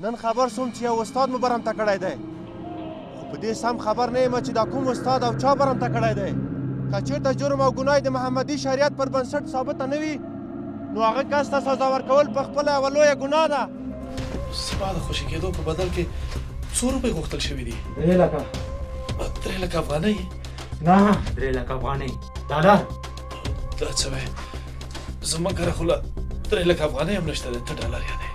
نن خبر سوم چې یو استاد مو برمته کړی دی، خو په دې سم خبر نه یم چې دا کوم استاد او چا برمته کړی دی. که چېرته جرم او ګناه د محمدي شریعت پر بنسټ ثابته نه وي نو هغه کس ته سزا ورکول په خپله یوه لویه ګناه ده. سبا د خوشي کېدو په بدل کې 100 روپۍ غوښتل شوي دي. 3 لکه 3 لکه افغانۍ؟ نه 3 لکه افغانۍ ډالر. دا څه وایې؟ زما کره خو له 3 لکه افغانۍ هم نشته دی، ته ډالر یادوې.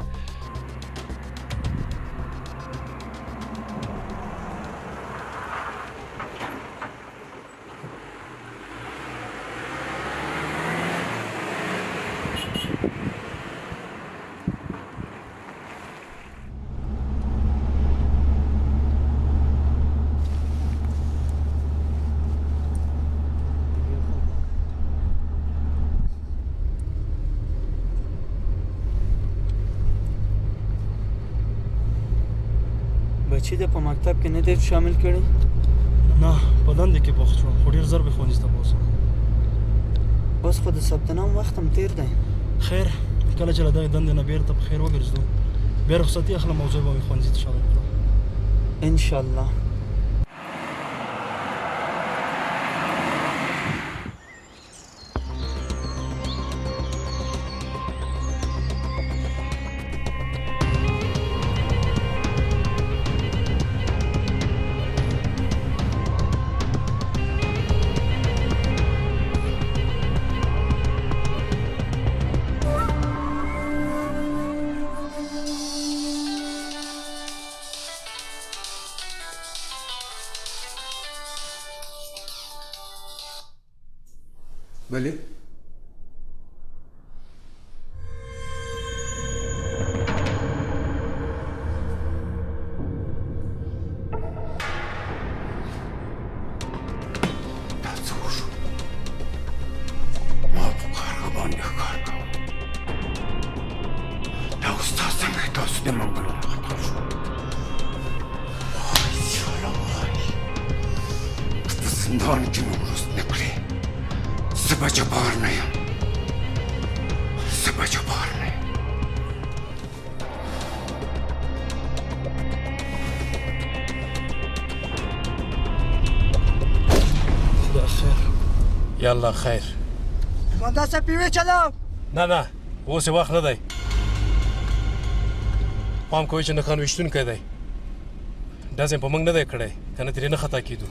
بچی د په مکتب کې نه دی شامل کړی؟ نه په دندې کې بوخت شوم، خو ډېر زر به ښوونځي ته بوځم. اوس خو د ثبت نام وخت هم تېر دی. خیر کله چې له دغې دندې نه بېرته په خیر وګرځېدو بیا رخصتي اخلم او زوی به مې ښوونځي ته شامل کړم انشاءالله. بله دا څه وشو؟ ما په کارغه باندې ښکار کاوه. دا استاد څنګه تاسو د منګلو نه خطا شو؟ وای سیاله وای، په زندان کې مې ورست نه کړې. زه به جبار نه یم، زه به جبار نه یم. خدا خیر. یالله خیر. قمندان صاحب پیوې چلاو. نه اوس یې وخت نه دی. پام کوئ چې نښان ویشتونکی دی. ډز یې په موږ نه دی کړی، که نه ترې نه خطا کېدو.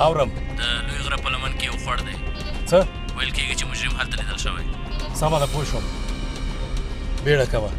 اورم د لوی غره په لمن کې یو خوړ دی. څه ویل کېږي چې مجرم هلته لیدل شوی. سمه ده پوه شوم، بیړه کوه.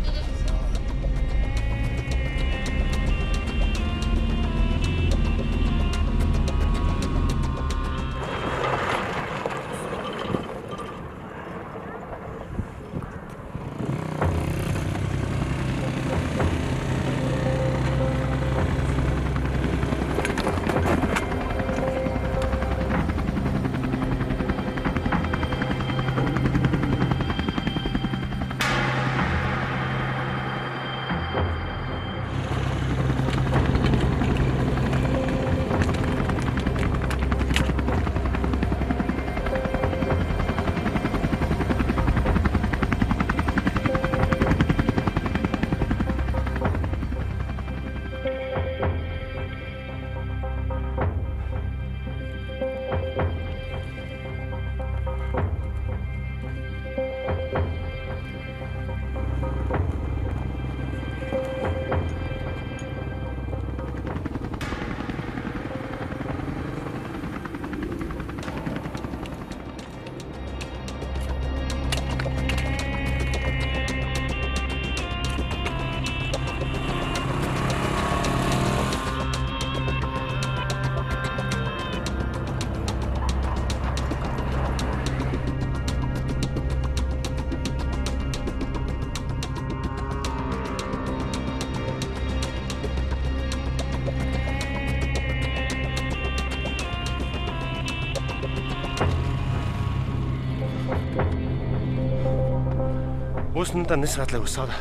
اوس نن ته نس راتلی استاده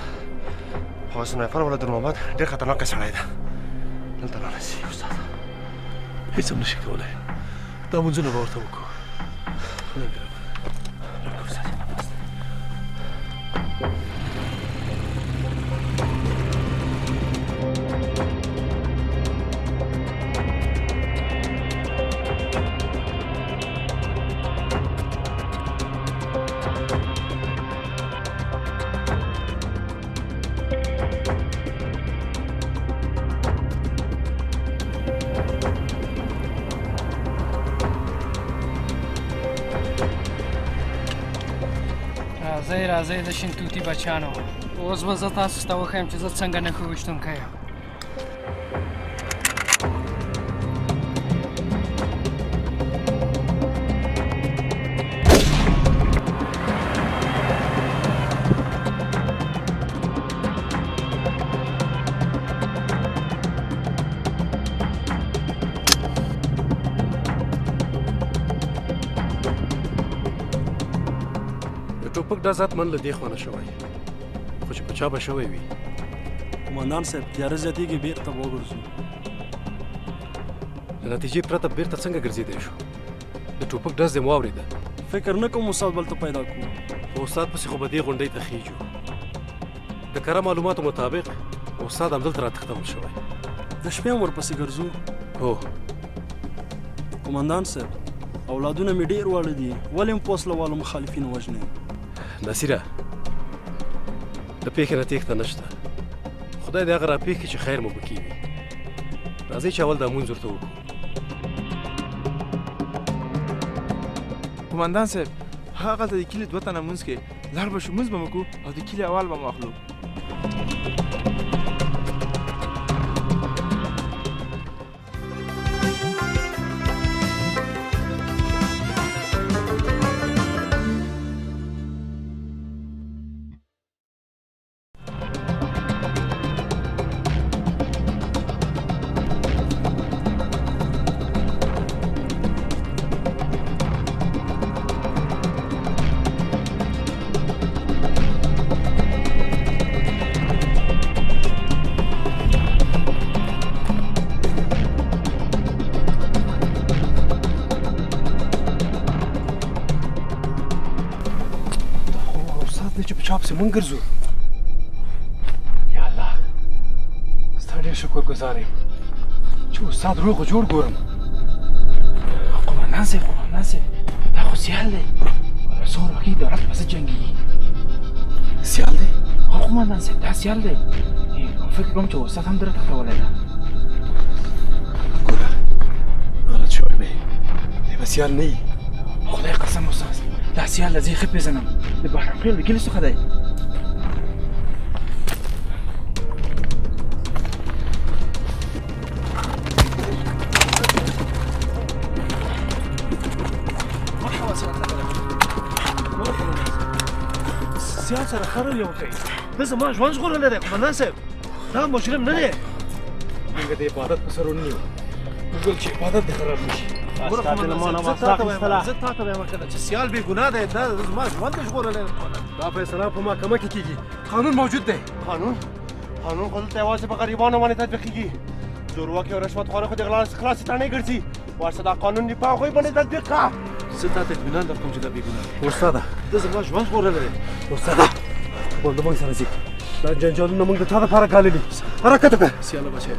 خو سنایپر والا در محمد ډېر خطرناکه سړی ده دلته رانسي استاده هیڅ هم نشي کولی دا منځونه به ورته وکړو خدای دې راځئ د شین توتي بچیانو اوس به زه تاسو ته وښیم چې زه څنګه نښه ویشتونکی یم ټوپک دا ذات من له دې خوا نه شوی خو چې په چا به شوی وي قومندان صاحب تیاره زیاتېږي بېرته به وګرځو د نتیجې پرته بېرته څنګه ګرځېدی شو د ټوپک ډز دې مو واورېده فکر نه کوم استاد بلته پیدا کړو په استاد پسې خو به دې غونډۍ ته خیجو د کره معلوماتو مطابق استاد همدلته راتښتول شوی د شپې هم ورپسې ګرځو هو قومندان صاحب اولادونه مې ډېر واړه دي ولې هم پوسله والو مخالفین وژنې نصیره د پېښې نه تېښته نشته خدای دې هغه راپېښ کړي چې خیر مو پکې وي راځئ چې اول دا مونځ ورته وکړو قومندان صاحب هغلته د کلي 2 تنه مونځ کې لاړ به شو مونځ به مو کوو او د کلي احوال به مو اخلو پسې مونږ ګرځو یا الله ستا ډېر شکر ګزار یم چې استاد روغ و جوړ ګورم قومندان صاحب دا خو سیال دی څومره وخت دولت پسې جنګېږي سیال دی هو قومندان صاحب دا سیال دی فکر کوم چې استاد هم دره تښتولی ده ګوره غلط شوی دی دی به سیال نه وي خدای قسم استاد دا سیال زه یې ښه پېژنم د بهرامخیل د کلي څخه دی سیال سره خبرې وکړئ ده زما ژوند ژغورلی دی قومندان صاحب دا مجرم نه دی موږ د عبادت په سر ونیو موږ ویل چې عبادت دې خراب نه شي زه تا ته وایم که چې سیال بې ګناه دی دا زما ژوند دی ژغورلی دا فیصله په محکمه کې کېږي قانون موجود دی قانون خو دلته یوازې په غریبانو باندې تطبیقېږي زورواکي او رشوتخواره خو د غلا خلاصې تڼۍ ګرځي ورسه دا قانون دې په هغوی باندې تطبیق کړه زه تا ته اطمینان درکوم چې دا بې ګناه دی استاده ده زما ژوند ژغورلی دی استاده بنده موږ سره ځي دا جنجالونه موږ د تا دپاره ګاللي حرکت وکړه سیاله بچی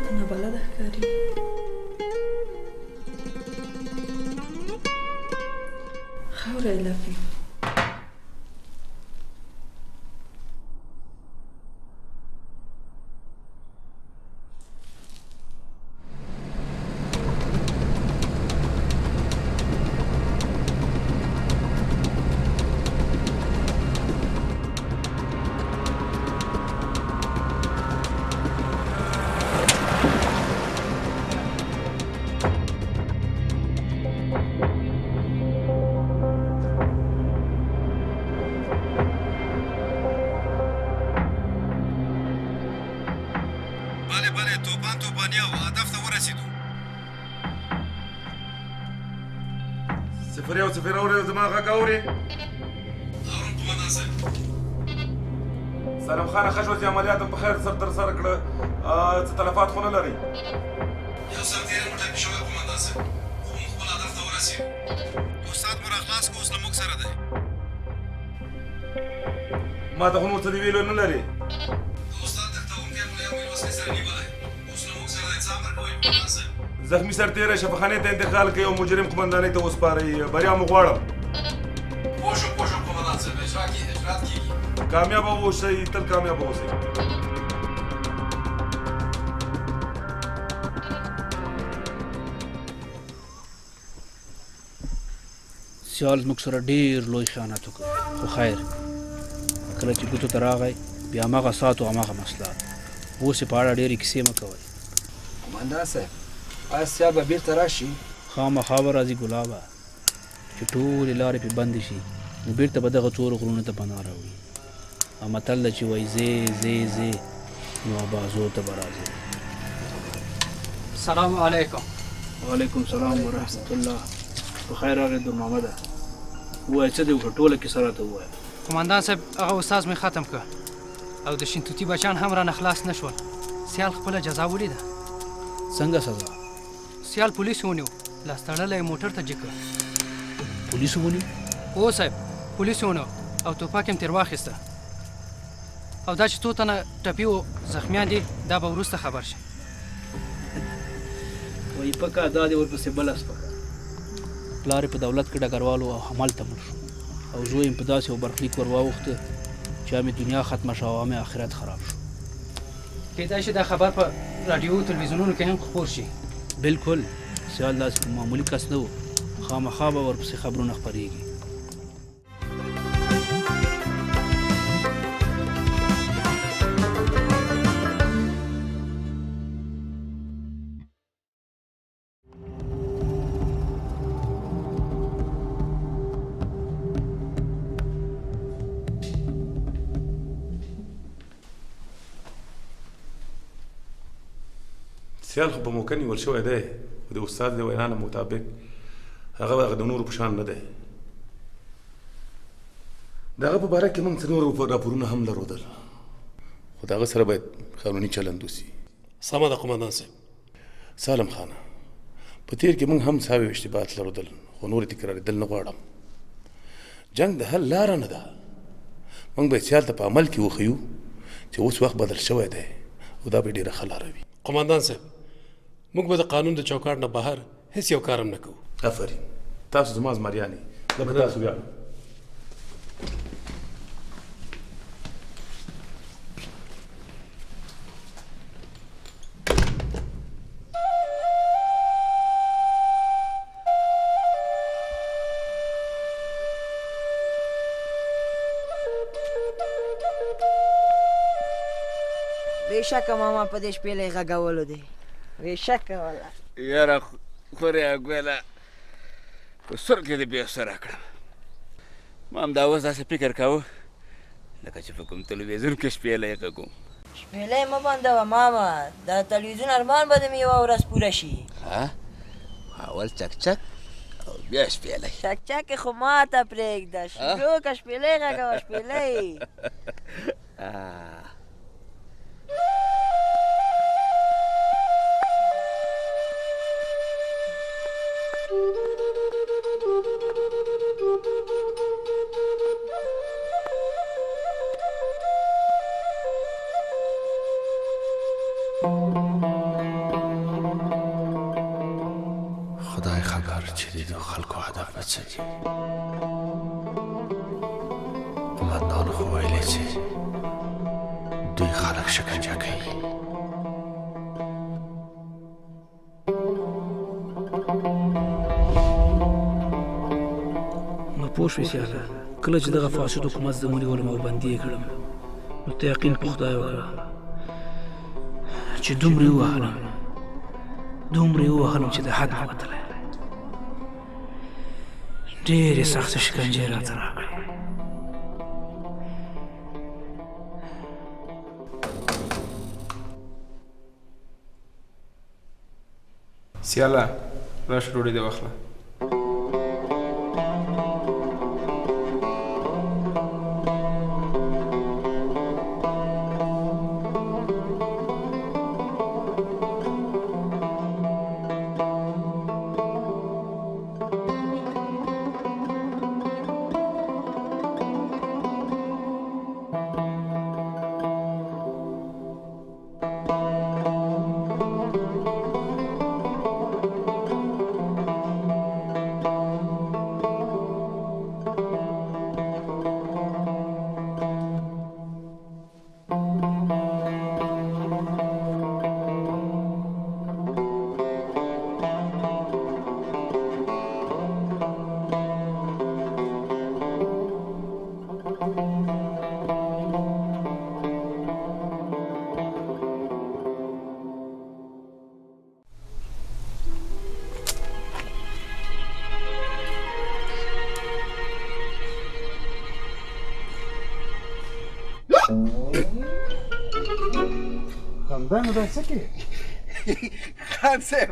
راته نابلده ښکاري. خاوره یې لپې. صفر اوري زما غږ اوري. سلام خان خشوتي عملیات په خیر سر تر سره کړه. څه تلفات خو نه لري. یو سرتیری موټر کې شوی قومندان صاحب، خو موږ خپل هدف ته ورسېدو. استاد مو راخلاص کړو، اوس له موږ سره دی. ما ته خو نور څه دې ویلو نه لري. استاد درته وم چې موږ یو بل وسلې سره نیولی، اوس له موږ سره دی. څه امر کوئ قومندان صاحب؟ زخمی سرتیری شفاخانې ته انتقال کوي او مجرم قومندانۍ ته وسپارئ. بریا مو غواړم. پوه شوم قومندان صاحب، اجرات کېږي. کامیابه اوسئ، تل کامیابه اوسئ. سیال زموږ سره ډېر لوی خیانت وکړ، خو خیر کله چې ګوتو ته راغی بیا هماغه ساعت او هماغه مسله. اوس یې په اړه ډېرې کیسې مه کوئ. قومندان صاحب آیا سیال به بېرته راشي؟ خامخا به راځي ګلابه، چې ټولې لارې پرې بندې شي نو بېرته به دغه تورو غرونو ته پناه راوړي. او متل ده چې وایي ځې نو بازو ته به راځي. سلام علیکم. وعلیکم سلام ورحمت الله. په خیر راغلی دور محمده. ووایه څه دې وکړه، ټوله کیسه راته ووایه. قومندان صاحب هغه استاذ مې ختم کړ او د شینتوتي بچیان هم رانه خلاص نه شول. سیال خپله جزا ولیده. څنګه سزا؟ سیال پولیسو ونیو، لاس تړلی موټر ته جګ کړ. پولیسو ونیو؟ هو صاحب پولیسو ونیو او توپک یې ترې واخیسته. او دا چې څو تنه ټپي و زخمیان دي دا به وروسته خبر شي. وایي پکه دا دې ورپسې بله سپکه. پلار یې په دولت کې ډګروالو او همالته مړ شو او زوی یې په داسې یو برخلیک ور واوښته چې هم دنیا ختمه شوه او هم آخرت خراب شو. کیدای شي دا خبر په راډیو تلویزیونونو کې هم خپور شي. بالکل. سیال داسې کوم معمولي کس نه و، خامخا به ورپسې خبرونه خپرېږي. سیال خو په موقع نیول شوی دی، خو د استاد د وینا نه مطابق هغه د نورو په شان نه دی. د هغه په باره کې موږ څه نور راپورونه هم لرودل، خو د هغه سره باید قانوني چلند وسي. سمه ده قومندان صاحب. سالم خانه په تیر کې موږ هم ساوي اشتباهات لرودل، خو نور تکرارېدل نه غواړم. جنګ د حل لاره نه ده. موږ باید سیال ته په عمل کې وښیو چې اوس وخت بدل شوی دی او دا به ډېره ښه لاره وي. قومندان صاحب موږ به د قانون د چوکاټ نه بهر هیڅ یو کار هم نه کوو. آفرین، تاسو زما زمریان یې. زه به تاسو ویاړم. بېشکه ماما په دې شپېلۍ غږولو دی. بېشکه والله. یاره خورې ګوله په سر کې دې بې سره کړم. ما هم دا اوس داسې فکر کاوه لکه چې په کوم تلویزیون کې شپېلۍ غږوم. شپېلۍ مه بندوه ماما، دا تلویزیون ارمان به دې مې یوه ورځ پوره شي. اول چکچک او بیا شپېلۍ. چکچک خو ماته پرېږده، شروع که شپېلۍ غږوه شپېلۍ. خدای خبر چې د دې خلکو هدف به څه دي. قمندان خو ویلې چې دوی خلک شکنجه کوي. نو پوه شوې سیاله، کله چې دغه فاسد حکومت زه ونیولم او بندي یې کړم نو ته یقین په خدای وکړه چې دومره یې ووهلم چې د حد نه وتلی. ډېرې سختې شکنجې یې راته راکړې. سیاله راشه ډوډۍ دې واخله. خندانو دا څه کې؟ خان صاحب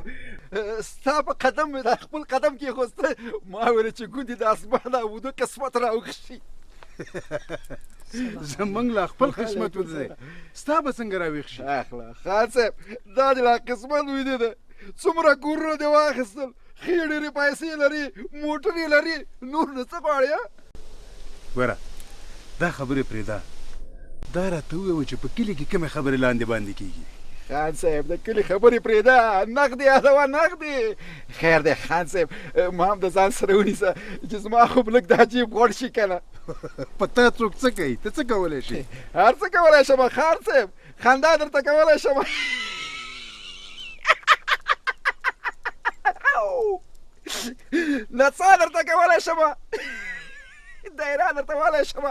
ستا په قدم مې دا خپل قدم کېښوسته، ما ویل چې ګوندې د اسمان او اوده قسمت راوخشي. زمونږ لا خپل قسمت ودی، ستا به څنګه راویښ شي؟ اخله خان صاحب دا دې لا قسمت ویدې ده، څومره کورونه دې واخیستل، ښې ډېرې پیسې لري، موټر یې لري، نور نه څه غواړې؟ ګوره دا خبرې پرېږده، دا راته ووایه چې په کلي کې کومې خبرې لاندې باندې کېږي. خان صاحب د کلي خبرې پرېږده، نغد یادوه نغد. خیر دی خان صاحب ما هم د ځان سره ونیسه چې زما خو لږ دا جیب غوړ شي که نه. په تا څوک څه کوي؟ ته څه کولی شي؟ هر څه کولی شم خان صاحب، خندا درته کولی شم، نڅا درته کولی شم، دایره درته ویلی شم.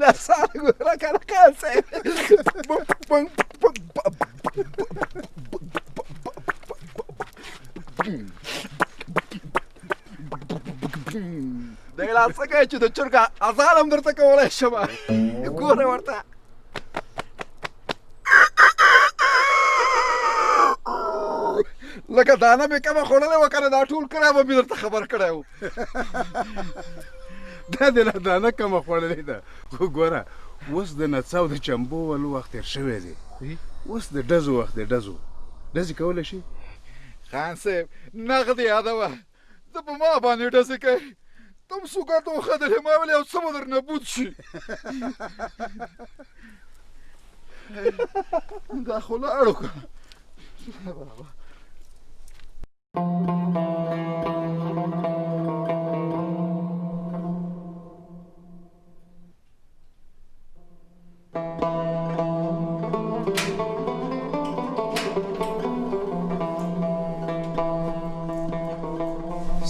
نڅا ګوره که نه خان صاحب. دی لا څه کوې چې د چرګ اذان هم درته کولی شم، ګوره ورته. لکه دانه مې کمه خوړلې وه که نه دا ټول کلی به مې درته خبر کړی و. دا دې لا دانه کمه خوړلې ده، خو ګوره اوس د نڅا او د چمبو ولو وخت تېر شوی دی، اوس د ډزو وخت دی. ډزې کولی شي؟ خان صاحب نغد یادوه، ته په ما باندې ډزې کوې، ته هم سوګټ وښودلې، ما ویل یو څه به درنه بوت شي. دا خو لاړو که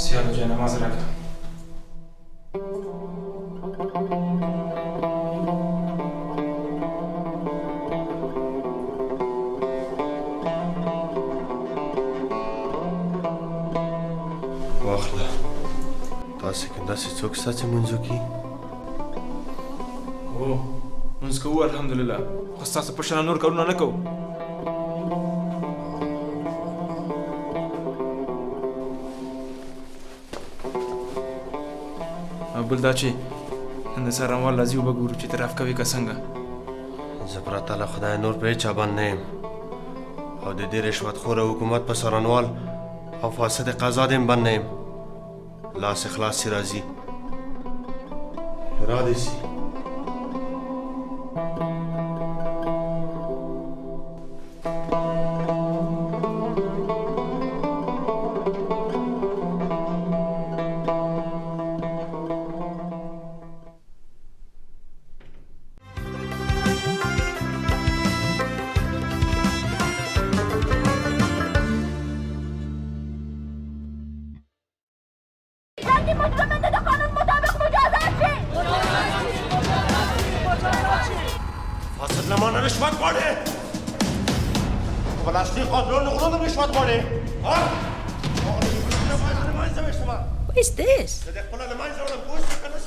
سیال جای نماز راکړه. واخله، تاسې که داسې څوک ستا چې لمونځ وکړي؟ هو لمونځ کوو الحمدلله، خو ستاسو په شان نور کارونه نه کوو. او بل دا چې نن د څارنوال راځي وبه ګورو چې اعتراف کوي که څنګه. زه پرته له خدای نور په هېچا باندې نه یم، او د دې رشوتخوره حکومت په څارنوال او فاسد قضا دې هم بند نه یم. لاس خلاص چې راځي را دې سي What is this? د خپل له منځه وړم پوه شوې که نه